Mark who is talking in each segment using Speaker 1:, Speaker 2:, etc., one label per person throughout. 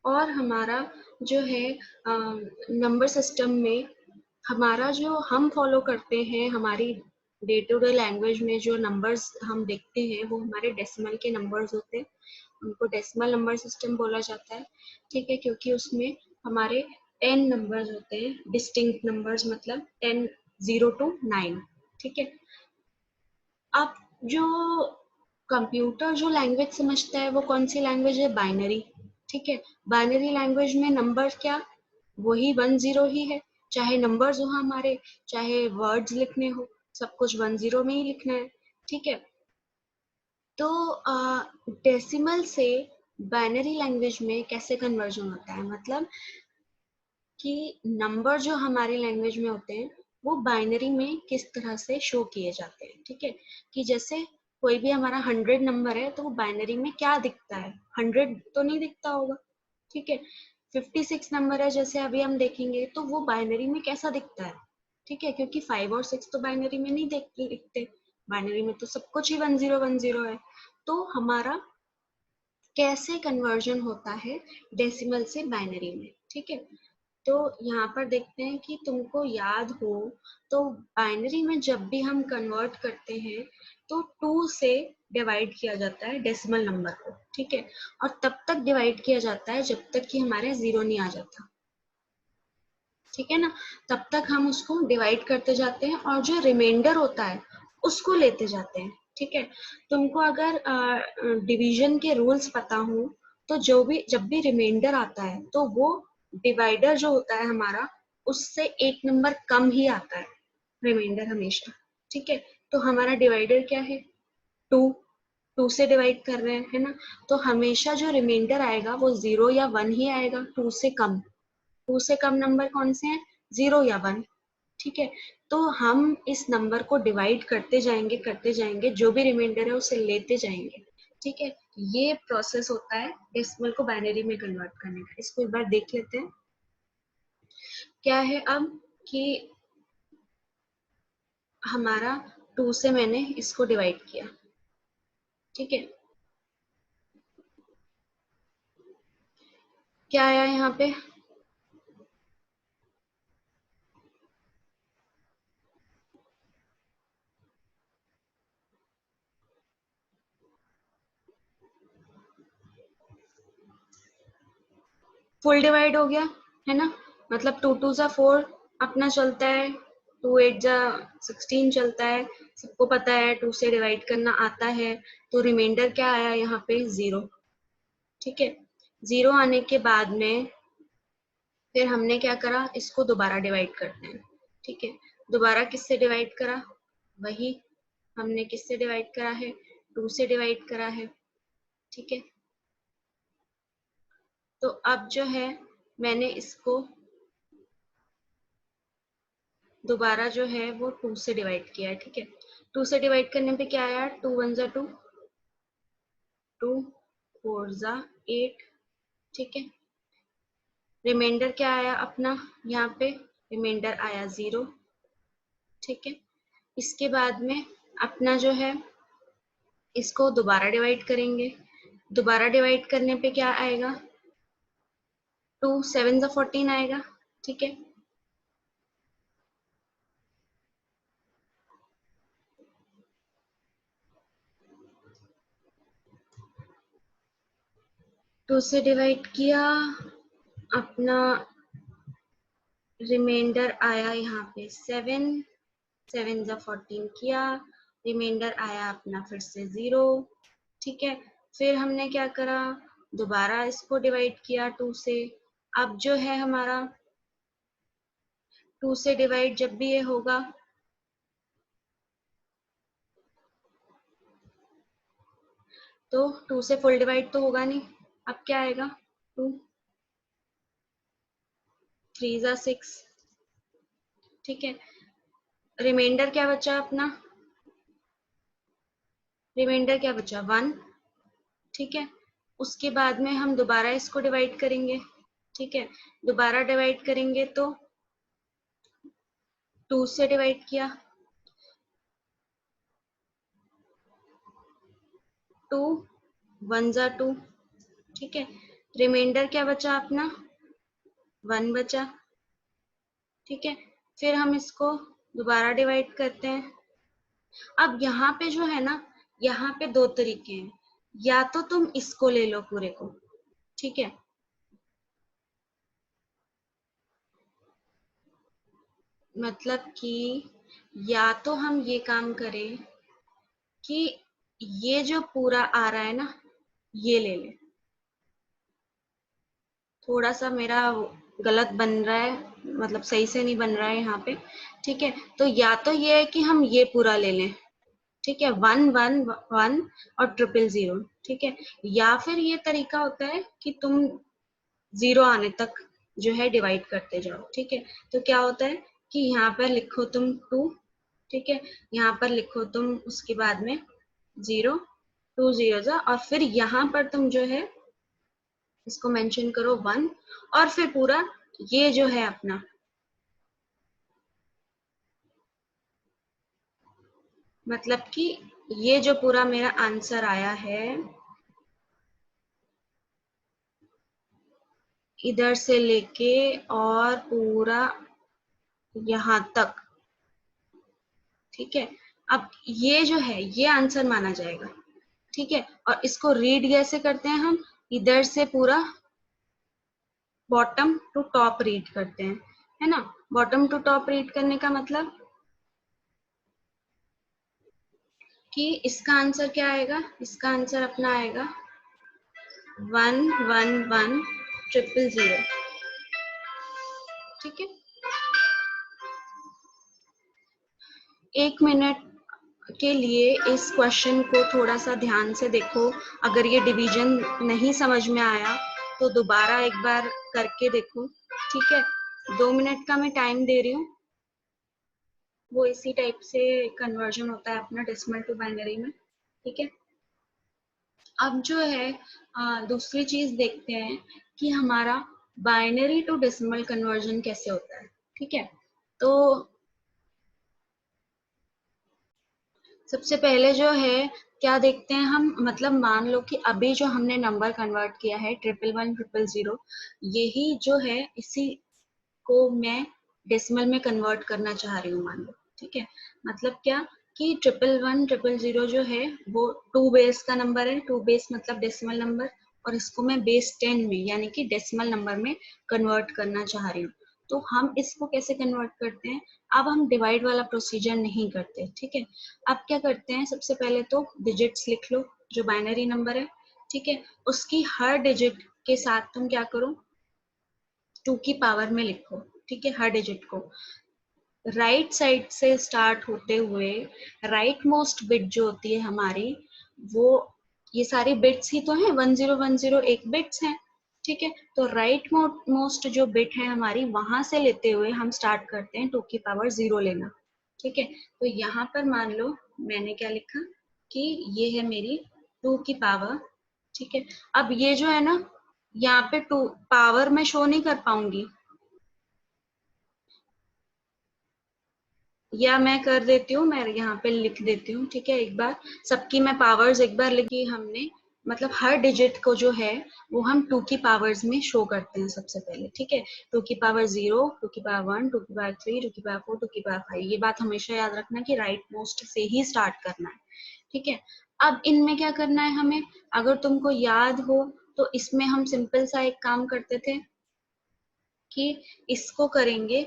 Speaker 1: और हमारा जो है नंबर सिस्टम में हमारा जो हम फॉलो करते हैं, हमारी डे टू डे लैंग्वेज में जो नंबर्स हम देखते हैं वो हमारे डेसिमल के नंबर्स होते हैं। उनको डेसिमल नंबर सिस्टम बोला जाता है, ठीक है, क्योंकि उसमें हमारे 10 नंबर्स होते हैं, डिस्टिंक्ट नंबर्स, मतलब 10 0 to 9, ठीक है। अब जो कंप्यूटर जो लैंग्वेज समझता है वो कौन सी लैंग्वेज है? बाइनरी, ठीक है। बाइनरी लैंग्वेज में नंबर क्या, वही 1 0 ही है, चाहे नंबर्स हो हमारे, चाहे वर्ड्स लिखने हो, सब कुछ 1 0 में ही लिखना है, ठीक है। तो डेसिमल से बाइनरी लैंग्वेज में कैसे कन्वर्जन होता है, मतलब कि नंबर जो हमारी लैंग्वेज में होते हैं वो बाइनरी में किस तरह से शो किए जाते हैं, ठीक है। कि जैसे कोई भी हमारा 100 नंबर है तो वो बाइनरी में क्या दिखता है? 100 तो नहीं दिखता होगा, ठीक है। 56 नंबर है जैसे अभी हम देखेंगे तो वो बाइनरी में कैसा दिखता है, ठीक है, क्योंकि 5 और 6 तो बाइनरी में नहीं दिखते। बाइनरी में तो सब कुछ ही 1 0 1 0 है। तो हमारा कैसे कन्वर्जन होता है डेसिमल से बाइनरी में, ठीक है। तो यहाँ पर देखते हैं कि तुमको याद हो तो बाइनरी में जब भी हम कन्वर्ट करते हैं तो 2 से डिवाइड किया जाता है डेसिमल नंबर को, ठीक है। और तब तक डिवाइड किया जाता है जब तक कि हमारे 0 नहीं आ जाता, ठीक है ना। तब तक हम उसको डिवाइड करते जाते हैं और जो रिमाइंडर होता है उसको लेते जाते हैं, ठीक है। तुमको अगर डिवीजन के रूल्स पता हो तो जब भी रिमाइंडर आता है तो वो डिवाइडर जो होता है हमारा उससे 1 नंबर कम ही आता है, रिमाइंडर हमेशा, ठीक है। तो हमारा डिवाइडर क्या है? 2, 2 से डिवाइड कर रहे हैं, है ना। तो हमेशा जो रिमाइंडर आएगा वो 0 या 1 ही आएगा, 2 से कम। 2 से कम नंबर कौन से हैं? 0 या 1, ठीक है। तो हम इस नंबर को डिवाइड करते जाएंगे, जो भी रिमाइंडर है उसे लेते जाएंगे, ठीक है। ये प्रोसेस होता है डेसिमल को बाइनरी में कन्वर्ट करने का। इसको एक बार देख लेते हैं क्या है अब, कि हमारा 2 से मैंने इसको डिवाइड किया, ठीक है। क्या आया यहाँ पे? फुल डिवाइड हो गया, है ना। मतलब 2 2 जा 4 अपना चलता है, 2 8 जा 16 चलता है, सबको पता है 2 से डिवाइड करना आता है। तो रिमाइंडर क्या आया यहाँ पे? 0, ठीक है। 0 आने के बाद में फिर हमने क्या करा, इसको दोबारा डिवाइड करते हैं, ठीक है। दोबारा किससे डिवाइड करा? वही हमने किससे डिवाइड करा है? 2 से डिवाइड करा है, ठीक है। तो अब जो है मैंने इसको दोबारा जो है वो 2 से डिवाइड किया है, ठीक है। 2 से डिवाइड करने पे क्या आया? 2 1 जा 2, 2 4 जा 8, ठीक है। रिमाइंडर क्या आया अपना यहाँ पे? रिमाइंडर आया 0, ठीक है। इसके बाद में अपना जो है इसको दोबारा डिवाइड करेंगे। दोबारा डिवाइड करने पे क्या आएगा? 2 7 जा 14 आएगा, ठीक है। 2 से डिवाइड किया, अपना रिमाइंडर आया यहाँ पे 7, 7 जा 14 किया, रिमाइंडर आया अपना फिर से 0, ठीक है। फिर हमने क्या करा? दोबारा इसको डिवाइड किया 2 से। अब जो है हमारा 2 से डिवाइड जब भी ये होगा तो 2 से फुल डिवाइड तो होगा नहीं। अब क्या आएगा? 2 3 जा 6, ठीक है। रिमाइंडर क्या बचा अपना? रिमाइंडर क्या बचा? 1, ठीक है। उसके बाद में हम दोबारा इसको डिवाइड करेंगे, ठीक है। दोबारा डिवाइड करेंगे तो 2 से डिवाइड किया, 2 1 जा 2, ठीक है। रिमाइंडर क्या बचा अपना, 1 बचा। ठीक है, फिर हम इसको दोबारा डिवाइड करते हैं। अब यहाँ पे जो है ना, यहाँ पे 2 तरीके हैं, या तो तुम इसको ले लो पूरे को, ठीक है, मतलब कि या तो हम ये काम करें कि ये जो पूरा आ रहा है ना, ये ले ले। थोड़ा सा मेरा गलत बन रहा है, मतलब सही से नहीं बन रहा है यहाँ पे। ठीक है, तो या तो ये है कि हम ये पूरा ले लें, ठीक है, 1 1 1 और 0 0 0, ठीक है, या फिर ये तरीका होता है कि तुम 0 आने तक जो है डिवाइड करते जाओ। ठीक है, तो क्या होता है कि यहाँ पर लिखो तुम 2, ठीक है, यहाँ पर लिखो तुम उसके बाद में 0, 2 0 और फिर यहाँ पर तुम जो है इसको मेंशन करो 1, और फिर पूरा ये जो है अपना, मतलब कि ये जो पूरा मेरा आंसर आया है इधर से लेके और पूरा यहाँ तक, ठीक है, अब ये जो है ये आंसर माना जाएगा। ठीक है, और इसको रीड कैसे करते हैं हम, इधर से पूरा बॉटम टू टॉप रीड करते हैं, है ना। बॉटम टू टॉप रीड करने का मतलब कि इसका आंसर क्या आएगा, इसका आंसर अपना आएगा 1 1 1 0 0, ठीक है। 1 मिनट के लिए इस क्वेश्चन को थोड़ा सा ध्यान से देखो। अगर ये डिवीजन नहीं समझ में आया तो दोबारा एक बार करके देखो, ठीक है। 2 मिनट का मैं टाइम दे रही हूँ, वो इसी टाइप से कन्वर्जन होता है अपना डेसिमल टू बाइनरी में, ठीक है। अब जो है दूसरी चीज देखते हैं कि हमारा बाइनरी टू डेसिमल कन्वर्जन कैसे होता है, ठीक है। तो सबसे पहले जो है क्या देखते हैं हम, मतलब मान लो कि अभी जो हमने नंबर कन्वर्ट किया है 1 1 1 0 0, यही जो है इसी को मैं डेसिमल में कन्वर्ट करना चाह रही हूँ, मान लो, ठीक है। मतलब क्या कि 1 1 1 0 0 जो है वो 2 बेस का नंबर है, 2 बेस मतलब डेसिमल नंबर, और इसको मैं बेस 10 में यानी कि डेसिमल नंबर में कन्वर्ट करना चाह रही हूँ। तो हम इसको कैसे कन्वर्ट करते हैं, अब हम डिवाइड वाला प्रोसीजर नहीं करते, ठीक है। अब क्या करते हैं, सबसे पहले तो डिजिट्स लिख लो, जो बाइनरी नंबर है, ठीक है, उसकी हर डिजिट के साथ तुम क्या करो, 2 की पावर में लिखो, ठीक है, हर डिजिट को राइट साइड से स्टार्ट होते हुए राइट मोस्ट बिट जो होती है हमारी, वो ये सारी बिट्स ही तो हैं, 1010 एक बिट्स हैं, ठीक है। तो राइट मोस्ट जो बिट है हमारी, वहां से लेते हुए हम स्टार्ट करते हैं 2 की पावर 0 लेना, ठीक है। तो यहाँ पर मान लो मैंने क्या लिखा कि ये है मेरी 2 की पावर, ठीक है। अब ये जो है ना, यहाँ पे 2 पावर में शो नहीं कर पाऊंगी, या मैं कर देती हूँ, मैं यहाँ पे लिख देती हूँ, ठीक है। एक बार सबकी मैं पावर्स एक बार लिखी हमने, मतलब हर डिजिट को जो है वो हम 2 की पावर्स में शो करते हैं सबसे पहले, ठीक है। 2 की पावर 0, 2 की पावर 1, 2 की पावर 3, 2 की पावर 4, 2 की पावर 5, ये बात हमेशा याद रखना कि राइट मोस्ट से ही स्टार्ट करना है, ठीक है। अब इनमें क्या करना है हमें, अगर तुमको याद हो तो इसमें हम सिंपल सा एक काम करते थे कि इसको करेंगे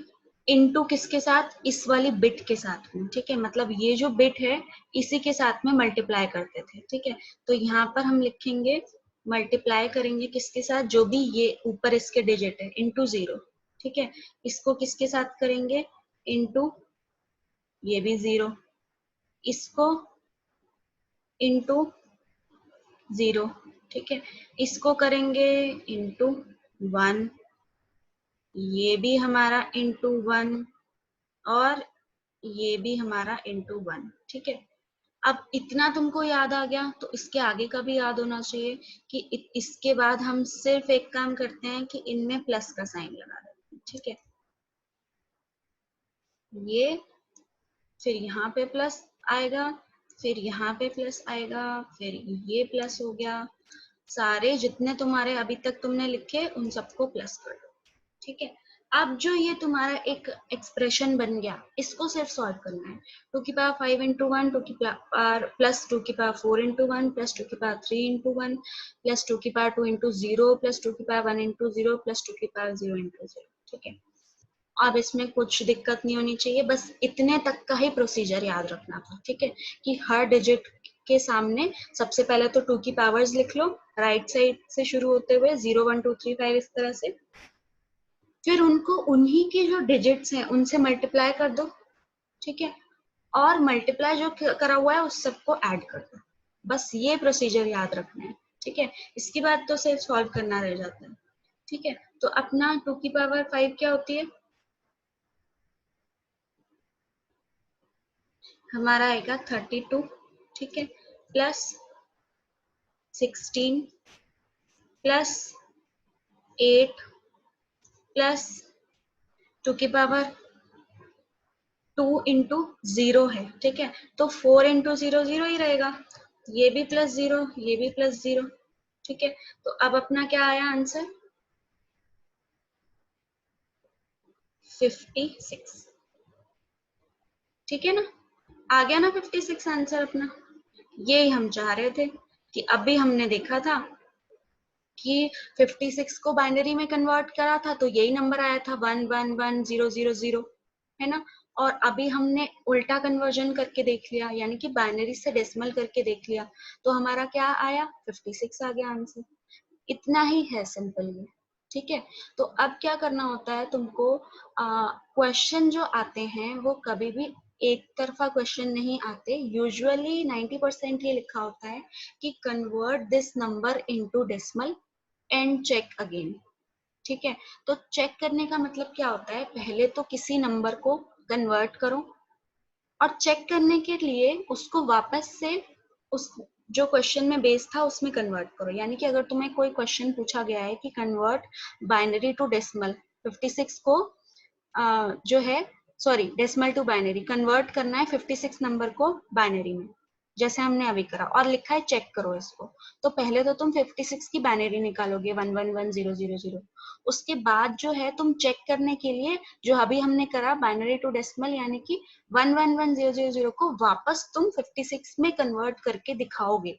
Speaker 1: इनटू किसके साथ, इस वाली बिट के साथ में, ठीक है। मतलब ये जो बिट है इसी के साथ में मल्टीप्लाई करते थे, ठीक है। तो यहाँ पर हम लिखेंगे मल्टीप्लाई करेंगे किसके साथ, जो भी ये ऊपर इसके डिजिट है, इनटू 0, ठीक है। इसको किसके साथ करेंगे, इनटू ये भी 0, इसको इनटू 0, ठीक है। इसको करेंगे इनटू 1, ये भी हमारा इनटू 1, और ये भी हमारा इनटू 1, ठीक है। अब इतना तुमको याद आ गया तो इसके आगे का भी याद होना चाहिए कि इसके बाद हम सिर्फ एक काम करते हैं कि इनमें प्लस का साइन लगा देते हैं, ठीक है। ये फिर यहाँ पे प्लस आएगा, फिर यहाँ पे प्लस आएगा, फिर ये प्लस हो गया, सारे जितने तुम्हारे अभी तक तुमने लिखे उन सबको प्लस कर दो। ठीक है, अब जो ये तुम्हारा एक एक्सप्रेशन बन गया, इसको सिर्फ सॉल्व करना है। 2^5 × 1, 2^4 × 1 प्लस 2^3 × 1 प्लस 2^2 × 0 प्लस 2^1 × 0 प्लस 2^0 × 0। ठीक है, अब इसमें कुछ दिक्कत नहीं होनी चाहिए, बस इतने तक का ही प्रोसीजर याद रखना था। ठीक है, कि हर डिजिट के सामने सबसे पहले तो 2 की पावर्स लिख लो राइट साइड से शुरू होते हुए 0 1 2 3 5 इस तरह से, फिर उनको उन्हीं के जो डिजिट्स हैं उनसे मल्टीप्लाई कर दो। ठीक है, और मल्टीप्लाई जो करा हुआ है उस सबको ऐड कर दो। बस ये प्रोसीजर याद रखना है। ठीक है, इसके बाद तो सिर्फ सॉल्व करना रह जाता है। ठीक है, तो अपना 2^5 क्या होती है, हमारा आएगा 32। ठीक है, प्लस 16 प्लस 8 प्लस 2^2 इंटू 0 है। ठीक है, तो 4 इंटू 0 0 ही रहेगा, ये भी प्लस 0 ये भी प्लस 0। ठीक है, तो अब अपना क्या आया आंसर, 56। ठीक है ना, आ गया ना 56 आंसर अपना। यही हम चाह रहे थे कि अभी हमने देखा था कि 56 को बाइनरी में कन्वर्ट करा था तो यही नंबर आया था 1 1 1 0 0 0, है ना। और अभी हमने उल्टा कन्वर्जन करके देख लिया, यानी कि बाइनरी से डेसिमल करके देख लिया, तो हमारा क्या आया, 56 आ गया आंसर। इतना ही है, सिंपल ये। ठीक है, तो अब क्या करना होता है तुमको, क्वेश्चन जो आते हैं वो कभी भी एक तरफा क्वेश्चन नहीं आते। यूजुअली 90% ये लिखा होता है कि convert this number into decimal and check again. ठीक है, तो चेक करने का मतलब क्या होता है, पहले तो किसी नंबर को कन्वर्ट करो और चेक करने के लिए उसको वापस से उस जो क्वेश्चन में बेस था उसमें कन्वर्ट करो। यानी कि अगर तुम्हें कोई क्वेश्चन पूछा गया है कि कन्वर्ट बाइनरी टू डेसिमल, 56 को जो है, sorry decimal to binary, convert करना है 56 नंबर को बाइनरी में, जैसे हमने अभी करा, और लिखा है चेक करो इसको। तो पहले तो तुम 56 की बाइनरी निकालोगे 1 1 1 0 0 0, उसके बाद जो है तुम चेक करने के लिए जो अभी हमने करा बाइनरी टू डेसिमल, यानी कि 1 1 1 0 0 0 को वापस तुम 56 में कन्वर्ट करके दिखाओगे।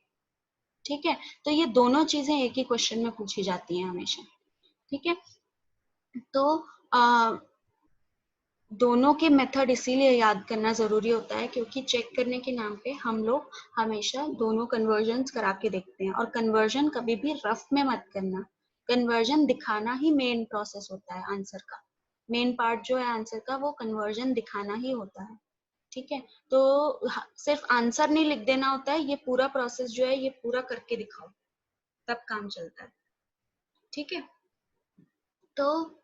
Speaker 1: ठीक है, तो ये दोनों चीजें एक ही क्वेश्चन में पूछी जाती हैं हमेशा। ठीक है, तो दोनों के मेथड इसीलिए याद करना जरूरी होता है क्योंकि चेक करने के नाम पे हम लोग हमेशा दोनों कन्वर्जन करा के देखते हैं। और कन्वर्जन कभी भी रफ में मत करना, कन्वर्जन दिखाना ही मेन प्रोसेस होता है आंसर का। मेन पार्ट जो है आंसर का वो कन्वर्जन दिखाना ही होता है। ठीक है, तो सिर्फ आंसर नहीं लिख देना होता है, ये पूरा प्रोसेस जो है ये पूरा करके दिखाओ, तब काम चलता है। ठीक है, तो